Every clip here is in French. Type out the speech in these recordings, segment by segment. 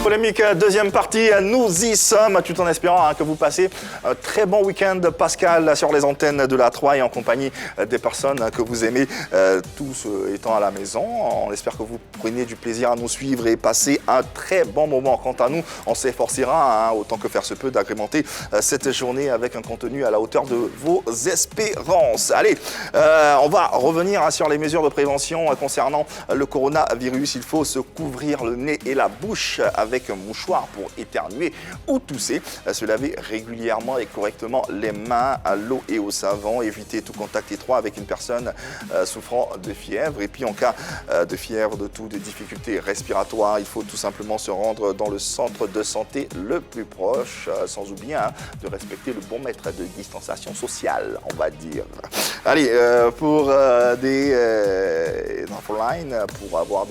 Polémique, deuxième partie, nous y sommes, tout en espérant que vous passez un très bon week-end Pascal sur les antennes de la 3 et en compagnie des personnes que vous aimez, tous étant à la maison. On espère que vous prenez du plaisir à nous suivre et passer un très bon moment. Quant à nous, on s'efforcera, autant que faire se peut, d'agrémenter cette journée avec un contenu à la hauteur de vos espérances. Allez, on va revenir sur les mesures de prévention concernant le coronavirus. Il faut se couvrir le nez et la bouche avec un mouchoir pour éternuer ou tousser, se laver régulièrement et correctement les mains à l'eau et au savon, éviter tout contact étroit avec une personne souffrant de fièvre. Et puis en cas de fièvre, de toux, de difficultés respiratoires, il faut tout simplement se rendre dans le centre de santé le plus proche, sans oublier de respecter le bon mètre de distanciation sociale, on va dire. Allez, pour des infolines, pour avoir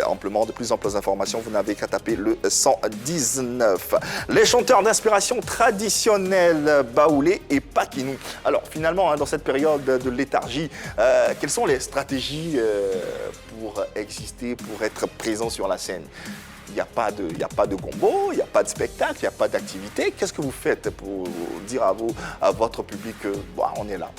amplement de plus amples informations, vous n'avez qu'à taper le 119. Les chanteurs d'inspiration traditionnelle, Baoulé et Pakinou. Alors finalement, dans cette période de léthargie, quelles sont les stratégies pour exister, pour être présent sur la scène? Il n'y a pas de gombo, il n'y a pas de spectacle, il n'y a pas d'activité. Qu'est-ce que vous faites pour dire à votre public on est là?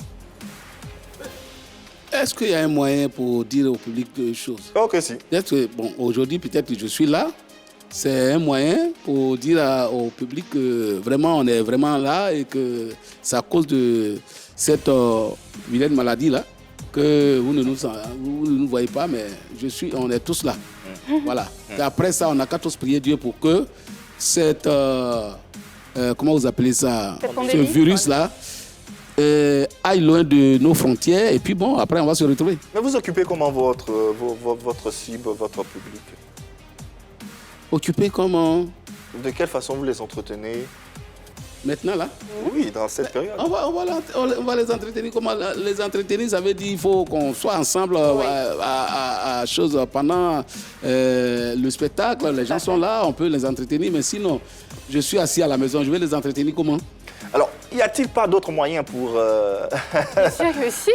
Est-ce qu'il y a un moyen pour dire au public des choses? Ok, si. Peut-être que, aujourd'hui, peut-être que je suis là. C'est un moyen pour dire au public que vraiment, on est vraiment là et que c'est à cause de cette vilaine maladie-là que vous ne nous voyez pas, mais on est tous là. Voilà. Et après ça, on n'a qu'à tous prier Dieu pour que cette, comment vous appelez ça, ce virus-là, aille loin de nos frontières et puis après on va se retrouver. Mais vous occupez comment votre cible, votre public? Occuper comment? De quelle façon vous les entretenez? Maintenant là? Oui, dans cette période. On va les entretenir. Comment les entretenir? Ça veut dire qu'il faut qu'on soit ensemble à chose pendant le spectacle. Les gens sont là, on peut les entretenir. Mais sinon, je suis assis à la maison, je vais les entretenir comment? Alors, y a-t-il pas d'autres moyens pour Bien sûr que si.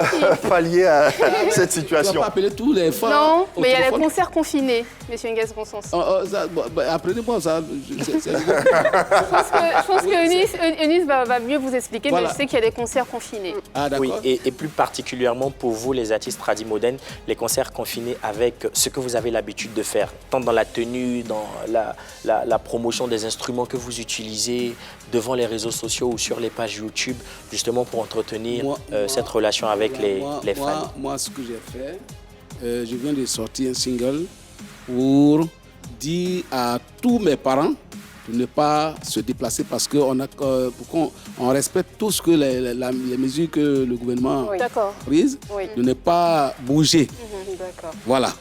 pallier à cette situation? On ne va pas appeler tous les femmes. Non, mais il y a les concerts confinés, monsieur Nguès Bonsons. Apprenez-moi ça. Je pense que Eunice va mieux vous expliquer, voilà. Mais je sais qu'il y a des concerts confinés. Ah, oui, et plus particulièrement pour vous, les artistes tradimodernes, les concerts confinés avec ce que vous avez l'habitude de faire, tant dans la tenue, dans la promotion des instruments que vous utilisez devant les réseaux sociaux ou sur les pages YouTube, justement pour entretenir cette relation avec les fans. Moi, ce que j'ai fait, je viens de sortir un single pour dire à tous mes parents de ne pas se déplacer parce qu'on respecte tout ce que les mesures que le gouvernement a prises, de ne pas bouger. Voilà.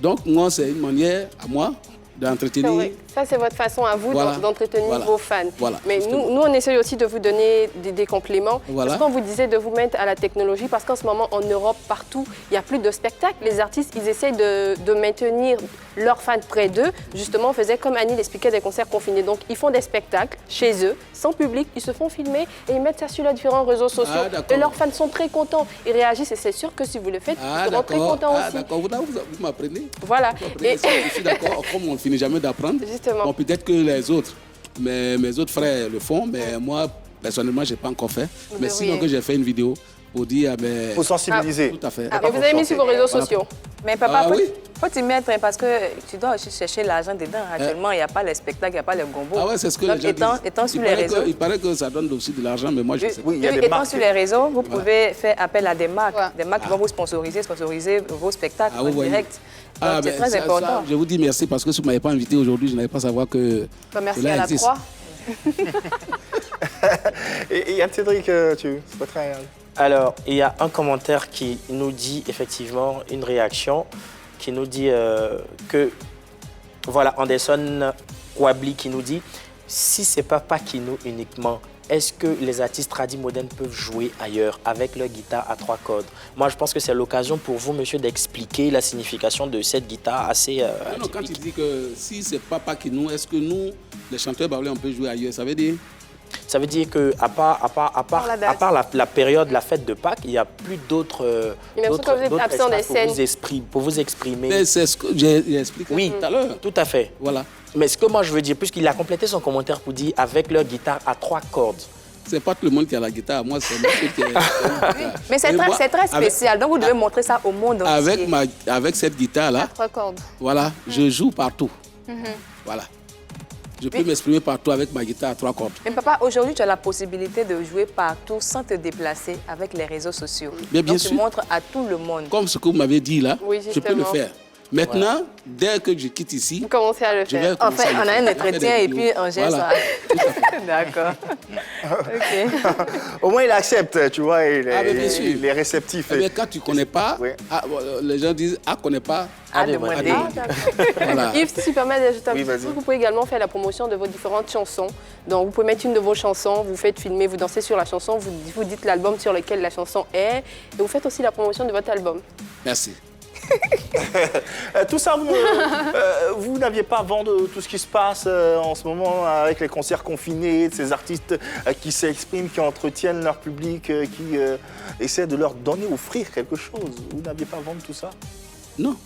Donc, moi, c'est une manière à moi d'entretenir. Oui. Ça, c'est votre façon à vous d'entretenir vos fans. Voilà, mais nous, on essaie aussi de vous donner des compléments. Voilà. Parce qu'on vous disait de vous mettre à la technologie, parce qu'en ce moment, en Europe, partout, il n'y a plus de spectacles. Les artistes, ils essayent de maintenir leurs fans près d'eux. Justement, on faisait, comme Annie l'expliquait, des concerts confinés. Donc, ils font des spectacles chez eux, sans public. Ils se font filmer et ils mettent ça sur les différents réseaux sociaux. Et leurs fans sont très contents. Ils réagissent et c'est sûr que si vous le faites, ils seront très contents aussi. D'accord, vous m'apprenez. Voilà. Je suis d'accord, comme on ne finit jamais d'apprendre. Bon, peut-être que les autres, mes autres frères le font, mais moi, personnellement, je n'ai pas encore fait. Mais sinon que j'ai fait une vidéo pour dire... Pour sensibiliser. Tout à fait. Et vous avez mis sur vos réseaux sociaux. Mais papa, faut t'y mettre parce que tu dois aussi chercher l'argent dedans. Actuellement, il n'y a pas les spectacles, il n'y a pas les gombos. Ah ouais, c'est ce que les gens disent. Étant sur les réseaux... Il paraît que ça donne aussi de l'argent, mais moi, je sais pas. Oui, il y a des marques. Étant sur les réseaux, vous pouvez faire appel à des marques. Des marques qui vont vous sponsoriser vos spectacles en direct. C'est très important. Je vous dis merci parce que si vous ne m'avez pas invité aujourd'hui, je n'allais pas savoir que merci à la 3. Et Cédric, tu souhaiterais... Alors, il y a un commentaire qui nous dit effectivement une réaction qui nous dit que, voilà, Anderson Kwabli qui nous dit si ce n'est pas Pakinou uniquement, est-ce que les artistes tradimodernes peuvent jouer ailleurs avec leur guitare à 3 cordes? Moi, je pense que c'est l'occasion pour vous, monsieur, d'expliquer la signification de cette guitare assez non, quand il dit que si ce n'est pas Pakinou, est-ce que nous, les chanteurs baoulés, on peut jouer ailleurs? Ça veut dire? Ça veut dire qu'à part la période, la fête de Pâques, il n'y a plus d'autres absents des scènes pour vous exprimer. Mais c'est ce que j'ai expliqué tout à l'heure. Tout à fait. Voilà. Mais ce que moi je veux dire, puisqu'il a complété son commentaire pour dire avec leur guitare à 3 cordes. C'est pas tout le monde qui a la guitare. Moi, c'est moi qui ai la guitare. Mais c'est très spécial. Donc, vous devez montrer ça au monde entier. Avec cette guitare-là, à 3 cordes. Voilà, je joue partout. Voilà. Je peux m'exprimer partout avec ma guitare à 3 cordes. Mais papa, aujourd'hui, tu as la possibilité de jouer partout sans te déplacer avec les réseaux sociaux. Bien Donc, sûr. tu montres à tout le monde. Comme ce que vous m'avez dit là, Oui, je peux le faire. Maintenant, dès que je quitte ici, vous commencez à le faire. En fait, on a un entretien et puis un geste. Voilà. D'accord. OK. Au moins, il accepte, tu vois, bien sûr. il est réceptif. Mais quand tu ne connais pas, Oui. les gens disent « Ah, connais pas ». Demander. Voilà. Yves, si tu permets d'ajouter un Oui, petit vas-y. truc, vous pouvez également faire la promotion de vos différentes chansons. Donc, vous pouvez mettre une de vos chansons, vous faites filmer, vous dansez sur la chanson, vous dites l'album sur lequel la chanson est, et vous faites aussi la promotion de votre album. Merci. Tout ça, vous n'aviez pas vent de tout ce qui se passe en ce moment avec les concerts confinés, de ces artistes qui s'expriment, qui entretiennent leur public, qui essaient de leur donner, offrir quelque chose. Vous n'aviez pas vent de tout ça? Non.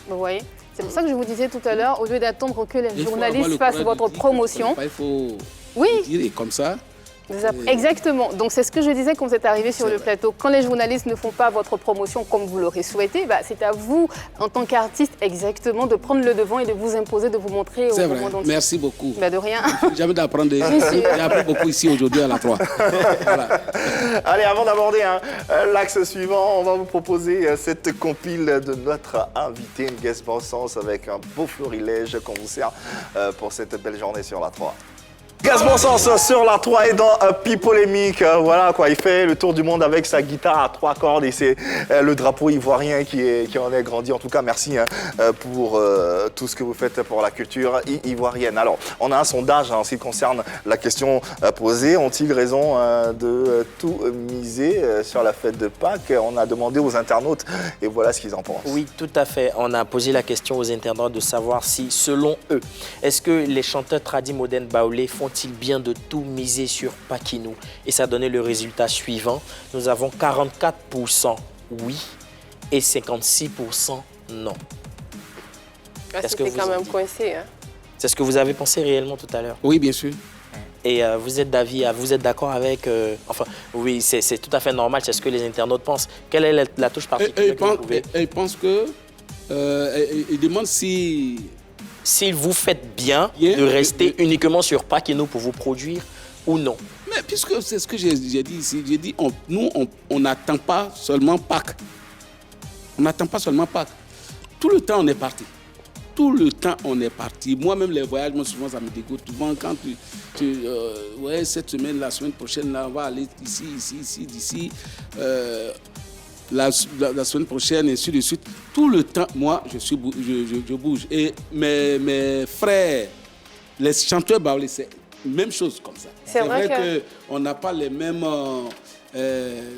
Vous voyez? C'est pour ça que je vous disais tout à l'heure, au lieu d'attendre que les Il faut journalistes avoir le fassent courage votre de dire promotion. Il faut Oui. dire et comme ça. Exactement. Donc, c'est ce que je disais quand vous êtes arrivé sur C'est le vrai. plateau. Quand les journalistes ne font pas votre promotion comme vous l'aurez souhaité, bah, c'est à vous, en tant qu'artiste, exactement, de prendre le devant et de vous imposer, de vous montrer au C'est vrai. monde entier. Merci beaucoup. Bah, de rien. Jamais d'apprendre. J'ai appris beaucoup ici aujourd'hui à la 3. Voilà. Allez, avant d'aborder l'axe suivant, on va vous proposer cette compile de notre invité, une guest Bonsens, avec un beau florilège qu'on vous sert pour cette belle journée sur la 3. Gaz Bonsens sur la 3 et dans Pipolémique, voilà quoi, il fait le tour du monde avec sa guitare à 3 cordes et c'est le drapeau ivoirien qui en est grandi. En tout cas, merci pour tout ce que vous faites pour la culture ivoirienne. Alors, on a un sondage en ce qui concerne la question posée. Ont-ils raison de tout miser sur la fête de Pâques? On a demandé aux internautes et voilà ce qu'ils en pensent. Oui, tout à fait. On a posé la question aux internautes de savoir si, selon eux, est-ce que les chanteurs tradis modernes baoulés font-ils bien de tout miser sur Paquinou? Et ça a donné le résultat suivant. Nous avons 44% oui et 56% non. C'était quand même coincé. Hein. C'est ce que vous avez pensé réellement tout à l'heure? Oui, bien sûr. Et vous êtes d'avis, vous êtes d'accord avec... enfin, oui, c'est tout à fait normal, c'est ce que les internautes pensent. Quelle est la touche particulière que vous pouvez... Ils pensent que... ils demandent si... Si vous faites bien de rester uniquement sur Paquinou pour vous produire ou non. Mais puisque c'est ce que j'ai dit ici, j'ai dit, nous, on n'attend pas seulement Pâques. On n'attend pas seulement Pâques. Tout le temps, on est parti. Tout le temps, on est parti. Moi-même, les voyages, moi, souvent, ça me dégoûte. Souvent, quand ouais, cette semaine, la semaine prochaine, là, on va aller ici, d'ici. La semaine prochaine, et ainsi de suite. Tout le temps, moi, je bouge. Et mes frères, les chanteurs baoulés, c'est la même chose comme ça. C'est vrai qu'on n'a pas les mêmes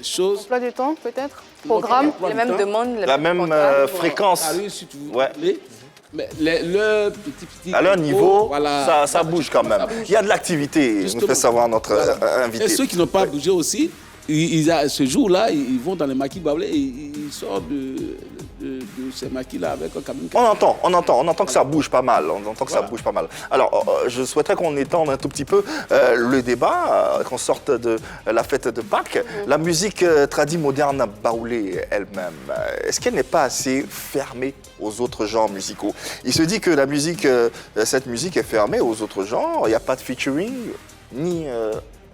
choses. Emploi du temps, peut-être? Programme? Les mêmes demandes. La même fréquence. Ah oui, si tu veux. Ouais. Mais le petit à leur niveau, voilà, ça bouge quand même. Il y a de l'activité, nous fait savoir notre invité. Et ceux qui n'ont pas bougé aussi, ce jour-là, ils vont dans les maquis baoulés et ils sortent de ces maquis-là avec quand même... On entend que ça bouge pas mal. Ça bouge pas mal. Alors, je souhaiterais qu'on étende un tout petit peu le débat, qu'on sorte de la fête de Pâques. La musique tradie moderne baoulée elle-même, est-ce qu'elle n'est pas assez fermée aux autres genres musicaux? Il se dit que cette musique est fermée aux autres genres. Il n'y a pas de featuring, ni...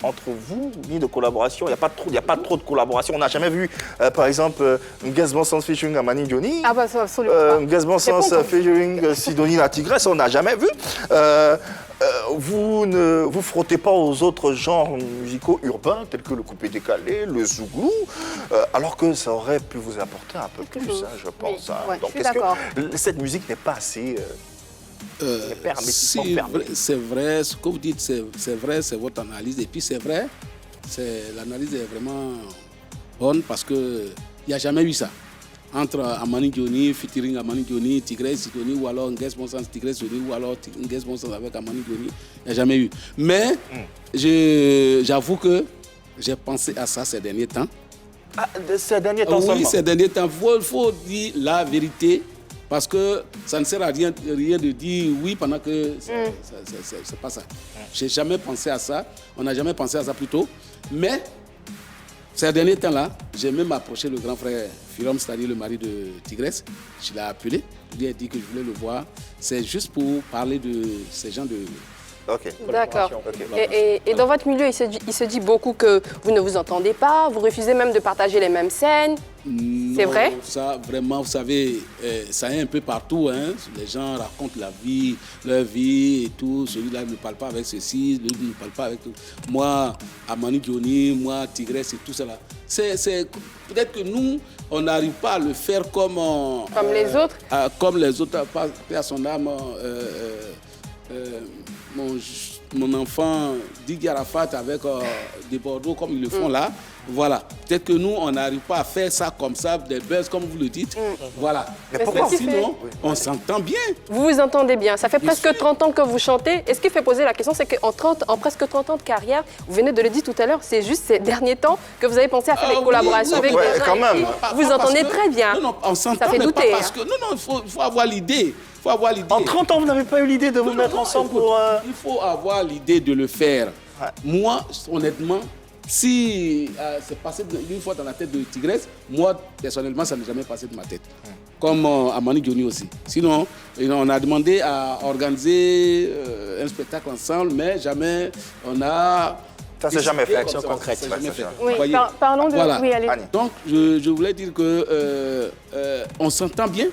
entre vous, ni de collaboration. Il n'y a pas trop de collaboration. On n'a jamais vu, par exemple, un Gaz Bonsens featuring Amani Johnny. Ah bah ça, absolument pas. Un Gaz Bonsens featuring Sidonie la Tigresse, on n'a jamais vu. Vous ne vous frottez pas aux autres genres musicaux urbains, tels que le coupé décalé, le zouglou, alors que ça aurait pu vous apporter un peu plus, je pense. Oui, ouais, Donc, je suis d'accord. que cette musique n'est pas assez... c'est vrai, ce que vous dites, c'est vrai, c'est votre analyse. Et puis c'est vrai, l'analyse est vraiment bonne parce qu'il n'y a jamais eu ça. Entre Amani Johnny, featuring Amani Johnny, Tigresse Sidonie, ou alors Gaz Bonsens Tigresse Sidonie, ou alors Gaz Bonsens avec Amani Johnny, il n'y a jamais eu. Mais j'avoue que j'ai pensé à ça ces derniers temps. Ah, ces derniers temps oui, seulement. ces derniers temps, il faut dire la vérité. Parce que ça ne sert à rien de dire oui pendant que c'est pas ça. J'ai jamais pensé à ça. On n'a jamais pensé à ça plus tôt. Mais ces derniers temps-là, j'ai même approché le grand frère Firom, c'est-à-dire le mari de Tigresse. Je l'ai appelé. Je lui ai dit que je voulais le voir. C'est juste pour parler de ces gens de... Ok. D'accord. Okay. Et dans votre milieu, il se dit beaucoup que vous ne vous entendez pas, vous refusez même de partager les mêmes scènes. C'est vrai? Ça, vraiment, vous savez, ça est un peu partout. Hein. Les gens racontent leur vie et tout. Celui-là ne parle pas avec ceci, l'autre ne parle pas avec tout. Moi, Amani Johnny, moi, Tigresse et tout ça là. Peut-être que nous, on n'arrive pas à le faire comme les autres? Comme les autres, pas à son âme. Mon enfant Digui Arafat avec des Bordeaux comme ils le font là. Voilà. Peut-être que nous, on n'arrive pas à faire ça comme ça, des buzz comme vous le dites. Voilà. Mais pourquoi? Sinon, on s'entend bien. Vous vous entendez bien. Ça fait presque 30 ans que vous chantez. Et ce qui fait poser la question, c'est qu'en presque 30 ans de carrière, vous venez de le dire tout à l'heure, c'est juste ces derniers temps que vous avez pensé à faire des collaborations avec des gens. Quand même. Vous vous entendez très bien. Non, on s'entend. Ça fait douter. Parce que, il faut avoir l'idée. En 30 ans, vous n'avez pas eu l'idée de vous mettre ensemble pour... Il faut avoir l'idée de le faire. Ouais. Moi, honnêtement, si c'est passé une fois dans la tête de Tigresse, moi, personnellement, ça n'est jamais passé de ma tête. Comme Amani Johnny aussi. Sinon, on a demandé à organiser un spectacle ensemble, mais jamais on a... Ça s'est jamais fait. Action concrète. Oui, parlons de... Voilà. Oui, allez. Donc, je voulais dire que on s'entend bien.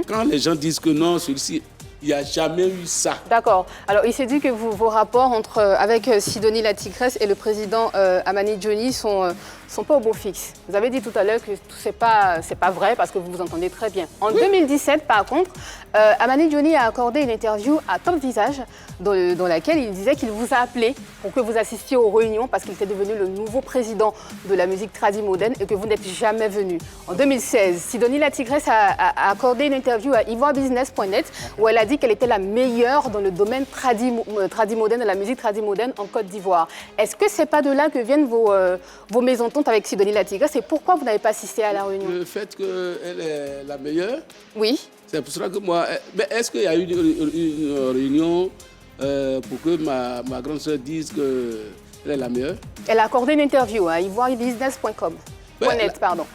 Quand les gens disent que non, celui-ci, il n'y a jamais eu ça. D'accord. Alors, il s'est dit que vos rapports avec Sidonie la Tigresse et le président Amani Johnny sont pas au beau fixe. Vous avez dit tout à l'heure que c'est pas vrai parce que vous vous entendez très bien. En 2017, par contre, Amani Johnny a accordé une interview à Top Visage dans laquelle il disait qu'il vous a appelé pour que vous assistiez aux réunions parce qu'il était devenu le nouveau président de la musique tradi-moderne et que vous n'êtes jamais venu. En 2016, Sidonie la Tigresse a accordé une interview à ivoirebusiness.net où elle a dit qu'elle était la meilleure dans le domaine tradi-moderne, de la musique tradi-moderne en Côte d'Ivoire. Est-ce que c'est pas de là que viennent vos mésententes avec Sidonie la Tigresse et pourquoi vous n'avez pas assisté à la réunion? Le fait qu'elle est la meilleure? Oui. C'est pour cela que moi... Mais est-ce qu'il y a eu une réunion pour que ma grande sœur dise qu'elle est la meilleure? Elle a accordé une interview à ivoirebusiness.com.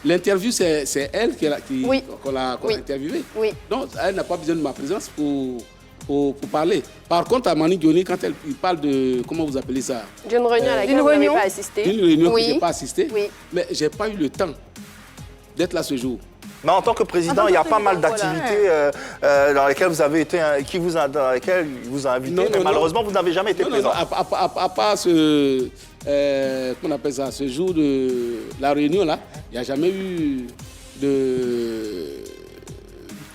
L'interview, c'est elle qu'on a interviewée. Oui. Donc, elle n'a pas besoin de ma présence pour parler. Par contre, à Mani Johnny, quand il parle de... Comment vous appelez ça? D'une réunion à laquelle vous n'avez pas assisté. Une réunion que je n'ai pas assistée. Oui. Mais je n'ai pas eu le temps d'être là ce jour. Mais en tant que président, il y a pas mal d'activités dans lesquelles vous avez été, dans lesquelles il vous a invité, mais malheureusement, vous n'avez jamais été présent. À part qu'on appelle ça, ce jour de la réunion là, il n'y a jamais eu de...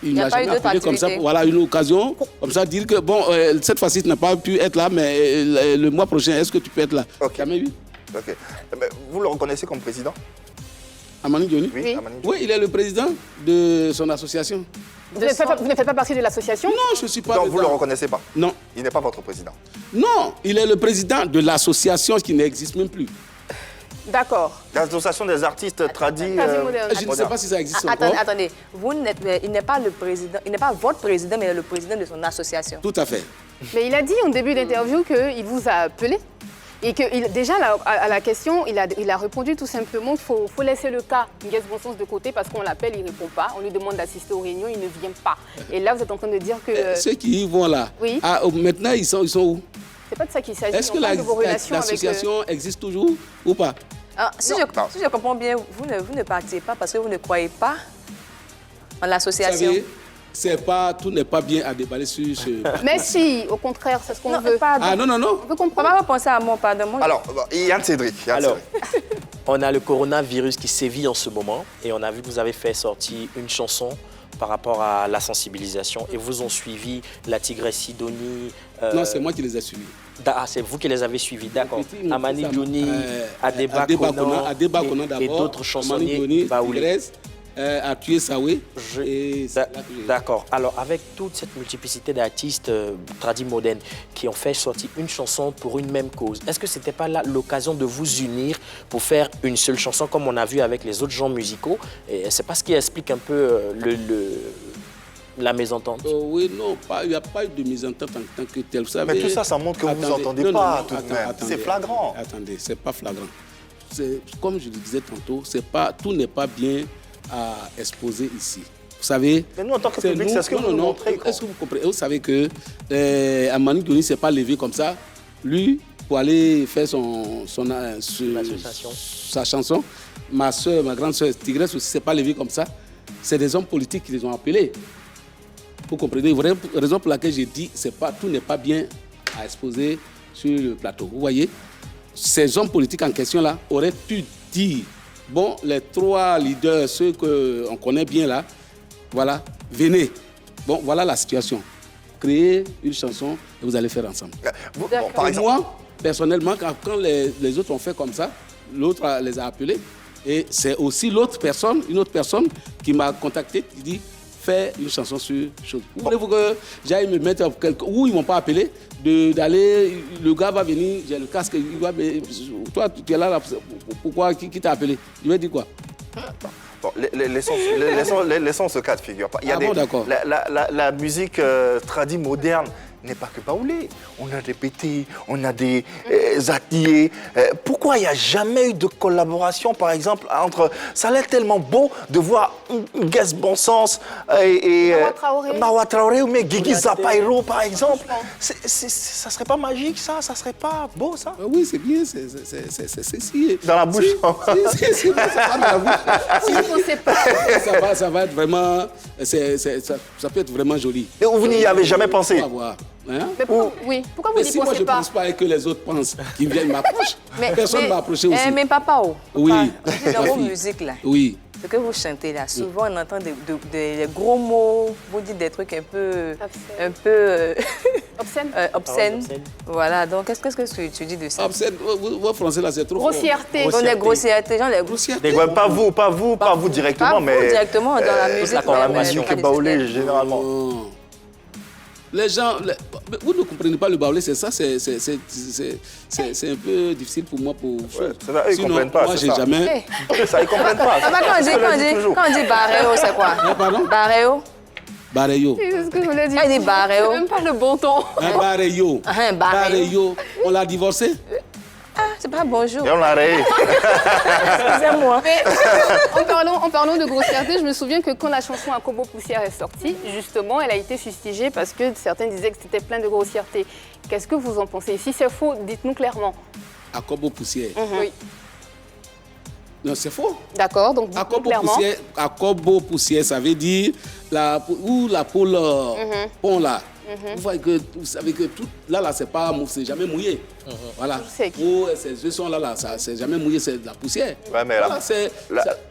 Il n'a jamais appelé comme ça, voilà, une occasion, comme ça, dire que bon, cette fois-ci, tu n'as pas pu être là, mais le mois prochain, est-ce que tu peux être là? Jamais eu. Ok. Mais vous le reconnaissez comme président? Amani Johnny? Oui. Oui, il est le président de son association. Vous ne faites pas partie de l'association? Non, je ne suis pas. Donc vous ne le reconnaissez pas? Non. Il n'est pas votre président? Non, il est le président de l'association qui n'existe même plus. D'accord. L'association des artistes tradis. Je ne sais pas si ça existe encore. Attendez, il n'est pas le président, il n'est pas votre président, mais le président de son association. Tout à fait. Mais il a dit en début d'interview qu'il vous a appelé. Et que déjà, à la question, il a répondu tout simplement qu'il faut laisser le cas Nguès Bonsons de côté parce qu'on l'appelle, il ne répond pas. On lui demande d'assister aux réunions, il ne vient pas. Et là, vous êtes en train de dire que... Ceux qui y vont là, oui. Maintenant, ils sont où? C'est pas de ça qu'il s'agit. Est-ce que l'association existe toujours ou pas? Si je comprends bien, vous ne participez pas parce que vous ne croyez pas en l'association. Tout n'est pas bien à déballer sur ce... Mais si, au contraire, c'est ce qu'on veut. Non. On veut comprendre. On va penser à moi, pardon. Alors, Yann Cédric. On a le coronavirus qui sévit en ce moment et on a vu que vous avez fait sortir une chanson par rapport à la sensibilisation et vous ont suivi la Tigresse Sidonie. Non, c'est moi qui les ai suivis. C'est vous qui les avez suivis, d'accord. Amani Johnny, Adeba Konan d'abord, et d'autres chansonniers, Tigresse, a tué Saoué. D'accord. Alors, avec toute cette multiplicité d'artistes tradis modernes qui ont fait sortir une chanson pour une même cause, est-ce que ce n'était pas là l'occasion de vous unir pour faire une seule chanson comme on a vu avec les autres genres musicaux? Et c'est pas ce qui explique un peu la mésentente. Oui, non, il n'y a pas eu de mésentente en tant que tel. Vous savez, mais tout ça, ça montre que vous ne vous entendez pas tout de même. C'est flagrant. Attendez, c'est pas flagrant. Comme je le disais tantôt, tout n'est pas bien à exposer ici. Vous savez... Mais nous, en tant que public, c'est ce que vous nous montrez. Est-ce que vous comprenez? Vous savez que Amani Johnny ne s'est pas levé comme ça. Lui, pour aller faire sa chanson, ma grande soeur Tigresse aussi ne s'est pas levée comme ça. C'est des hommes politiques qui les ont appelés. Vous comprenez? La raison pour laquelle j'ai dit tout n'est pas bien à exposer sur le plateau. Vous voyez? Ces hommes politiques en question-là auraient pu dire, bon, les 3 leaders, ceux qu'on connaît bien là, voilà, venez. Bon, voilà la situation. Créez une chanson et vous allez faire ensemble. Bon, par exemple, moi, personnellement, quand les autres ont fait comme ça, l'autre les a appelés. Et c'est aussi une autre personne qui m'a contacté, qui dit, fais une chanson sur chose. Vous voulez que j'aille me mettre où ils ne m'ont pas appelé, d'aller, le gars va venir, j'ai le casque, il va, toi tu es là, pourquoi, qui t'a appelé? Je vais dire quoi? Bon, laissons ce cas de figure. Il y a d'accord. La musique tradie moderne n'est pas que baoulé. On a des pétés, on a des ateliers. Pourquoi il n'y a jamais eu de collaboration, par exemple, entre... Ça a l'air tellement beau de voir Guess Bon Sens et Mawa Traoré ou mais Guigui Zapairo, par exemple. Ça ne serait pas magique, ça? Ça ne serait pas beau, ça? Oui, c'est bien. C'est dans la bouche. C'est pas dans la bouche. Ça va être vraiment... Ça peut être vraiment joli. Et vous n'y avez jamais pensé? Hein? Mais pourquoi vous n'y pensez pas? Si moi je ne pense pas que les autres pensent qu'ils viennent m'approcher, personne ne m'a approché aussi. Mais papa, oui, dans vos musiques là, oui. Ce que vous chantez là, souvent on entend des gros mots, vous dites des trucs un peu obscènes. Voilà, donc qu'est-ce que tu dis de ça? Obscène, votre français là c'est trop grossièreté. On est grossièreté, genre les grossièretés. Pas vous directement, pas mais... Vous directement dans la musique. La musique baoulée, généralement. Les gens, vous ne comprenez pas le baoulé, c'est ça, c'est un peu difficile pour moi. Ils ne comprennent pas, moi, j'ai jamais... Ça, ils ne comprennent pas. Quand on dit baréo, c'est quoi? Pardon? Baréo. Baréo. C'est ce que je voulais dire. Il dit baréo. C'est même pas le bon ton. Baréo. Baréo. On l'a divorcé? C'est pas bonjour. Et on l'a rayé. Excusez-moi. En parlant de grossièreté, je me souviens que quand la chanson Akobo Poussière est sortie, justement, elle a été fustigée parce que certains disaient que c'était plein de grossièreté. Qu'est-ce que vous en pensez? Si c'est faux, dites-nous clairement. Akobo Poussière. Oui. Non, c'est faux. D'accord, donc dites-nous clairement. Akobo Poussière, ça veut dire la poule pont là. Vous savez que tout là c'est jamais mouillé. Voilà. Ces œufs sont là, c'est jamais mouillé, c'est de la poussière. Ouais, mais voilà,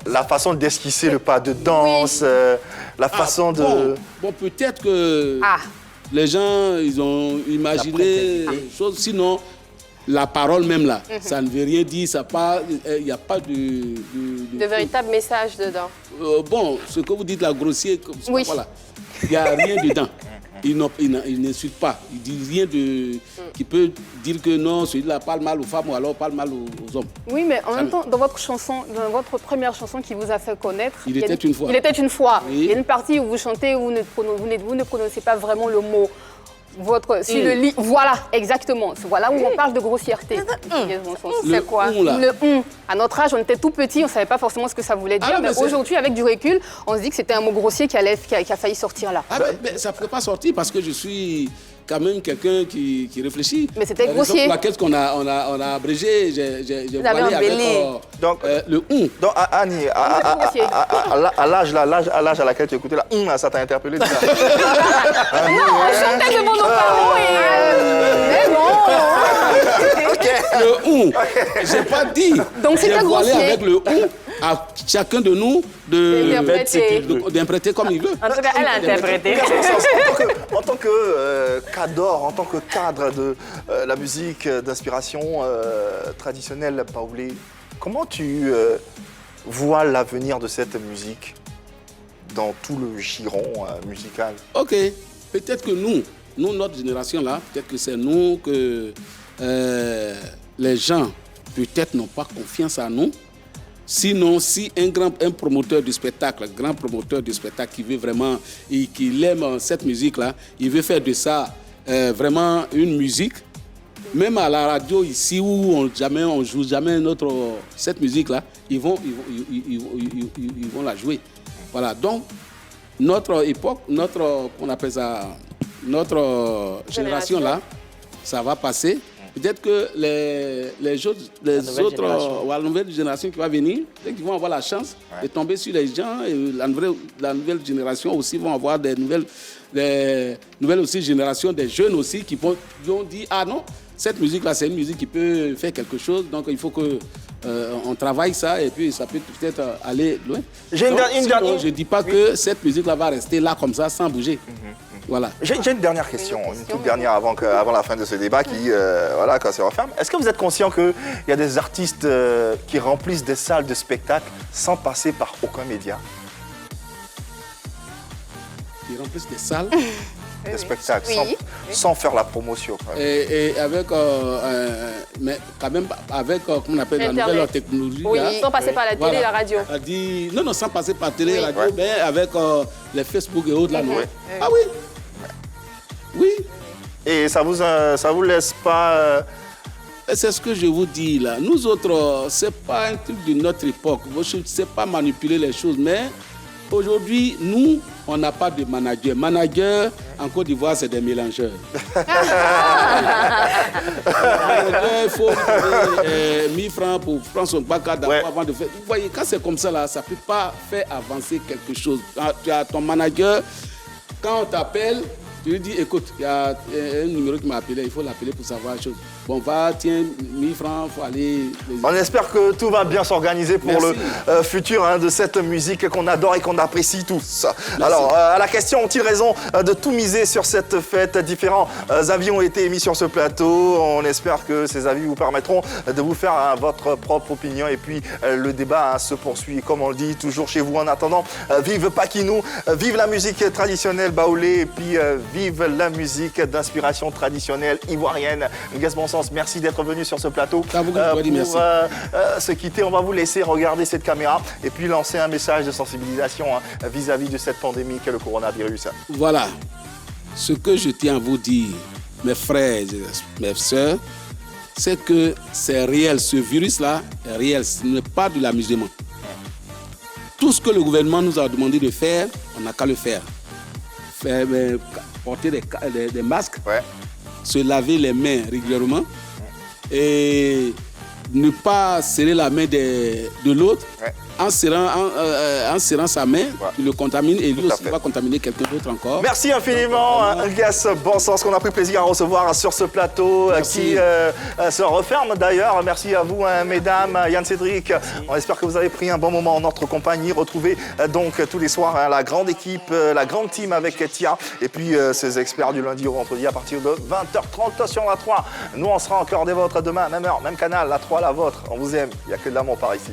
la façon d'esquisser le pas de danse, la façon de... Bon, peut-être que les gens, ils ont imaginé des choses, sinon... La parole même là, ça ne veut rien dire, il n'y a pas de véritable message dedans. Bon, ce que vous dites là, grossier, voilà, il n'y a rien dedans. Il n'insulte pas, il ne dit rien qui peut dire que non, celui-là parle mal aux femmes ou alors parle mal aux hommes. Oui, mais en même temps, dans votre première chanson qui vous a fait connaître... Il était une fois. Il était une fois. Oui. Il y a une partie où vous chantez, où vous ne prononcez pas vraiment le mot. Voilà, exactement. Voilà où on parle de grossièreté. C'est quoi? Le on. À notre âge, on était tout petit, on ne savait pas forcément ce que ça voulait dire. Mais aujourd'hui, avec du recul, on se dit que c'était un mot grossier qui a failli sortir là. Mais ça ne peut pas sortir parce que je suis quand même quelqu'un qui réfléchit. Mais c'était grossier. Pour laquelle on a abrégé, j'ai voilé avec le on. Donc Annie, à l'âge à laquelle tu écoutais là, ça t'a interpellé. On chantait devant nos parents mais bon. Le on. J'ai pas dit. Donc c'était grossier. J'ai voilé avec le on à chacun de nous d'interpréter comme il veut. En tout cas, elle a interprété. En tant que cadre, en tant que cadre de la musique d'inspiration traditionnelle baoulé, comment tu vois l'avenir de cette musique dans tout le giron musical? Ok, peut-être que nous, notre génération là, peut-être que c'est nous que les gens peut-être n'ont pas confiance en nous. Sinon, si un promoteur du spectacle, un grand promoteur du spectacle qui veut vraiment, et qui aime cette musique-là, il veut faire de ça vraiment une musique, même à la radio ici où on joue jamais cette musique-là, ils vont la jouer. Voilà, donc notre époque, on appelle ça, notre génération là, ça va passer. Peut-être que la nouvelle génération qui va venir, peut-être qu'ils vont avoir la chance de tomber sur les gens, et la nouvelle génération aussi vont avoir des nouvelles aussi générations, des jeunes aussi qui vont dire ah non, cette musique-là, c'est une musique qui peut faire quelque chose, donc il faut que on travaille ça et puis ça peut peut-être aller loin. Je ne dis pas que cette musique-là va rester là comme ça sans bouger. Voilà. J'ai une dernière question, une toute dernière avant la fin de ce débat quand se referme. Est-ce que vous êtes conscient qu'il y a des artistes qui remplissent des salles de spectacle sans passer par aucun média? Qui remplissent des salles des spectacles, sans faire la promotion. Et avec, mais quand même, avec, comment on appelle, la nouvelle technologie. Oui, là, sans passer par la télé et la radio. Non, sans passer par la télé et la radio, mais avec les Facebook et autres. Là, ah oui. Oui. Et ça vous laisse pas... C'est ce que je vous dis là. Nous autres, c'est pas un truc de notre époque. Je ne sais pas manipuler les choses, mais aujourd'hui, nous, on n'a pas de manager. Manager, en Côte d'Ivoire, c'est des mélangeurs. Il faut 1000 francs pour prendre son bac avant de faire. Vous voyez, quand c'est comme ça, là, ça ne peut pas faire avancer quelque chose. Tu as ton manager, quand on t'appelle, tu lui dis, écoute, il y a un numéro qui m'a appelé, il faut l'appeler pour savoir la chose. Bon, tiens, 1000 francs, il faut aller... On espère que tout va bien s'organiser pour le futur de cette musique qu'on adore et qu'on apprécie tous. Merci. Alors, à la question, ont-ils raison de tout miser sur cette fête? Différents avis ont été émis sur ce plateau. On espère que ces avis vous permettront de vous faire votre propre opinion. Et puis, le débat se poursuit, comme on le dit, toujours chez vous. En attendant, vive Paquinou, vive la musique traditionnelle baoulé, et puis vive la musique d'inspiration traditionnelle ivoirienne. Nguès Bonsens, merci d'être venu sur ce plateau. Pour se quitter, on va vous laisser regarder cette caméra et puis lancer un message de sensibilisation vis-à-vis de cette pandémie qu'est le coronavirus. Voilà. Ce que je tiens à vous dire, mes frères et mes sœurs, c'est que c'est réel. Ce virus-là est réel. Ce n'est pas de l'amusement. Tout ce que le gouvernement nous a demandé de faire, on n'a qu'à le faire. Porter des masques, se laver les mains régulièrement et ne pas serrer la main de l'autre. En serrant sa main, il le contamine et lui aussi va contaminer quelqu'un d'autre encore. Merci infiniment, Nguès Bonsens, qu'on a pris plaisir à recevoir sur ce plateau qui se referme d'ailleurs. Merci à vous, mesdames, Yann Cédric. On espère que vous avez pris un bon moment en notre compagnie. Retrouvez donc tous les soirs la grande équipe, la grande team avec Tia et puis ces experts du lundi au vendredi à partir de 20h30 sur la 3. Nous, on sera encore des vôtres demain, même heure, même canal, la 3, la vôtre. On vous aime, il n'y a que de l'amour par ici.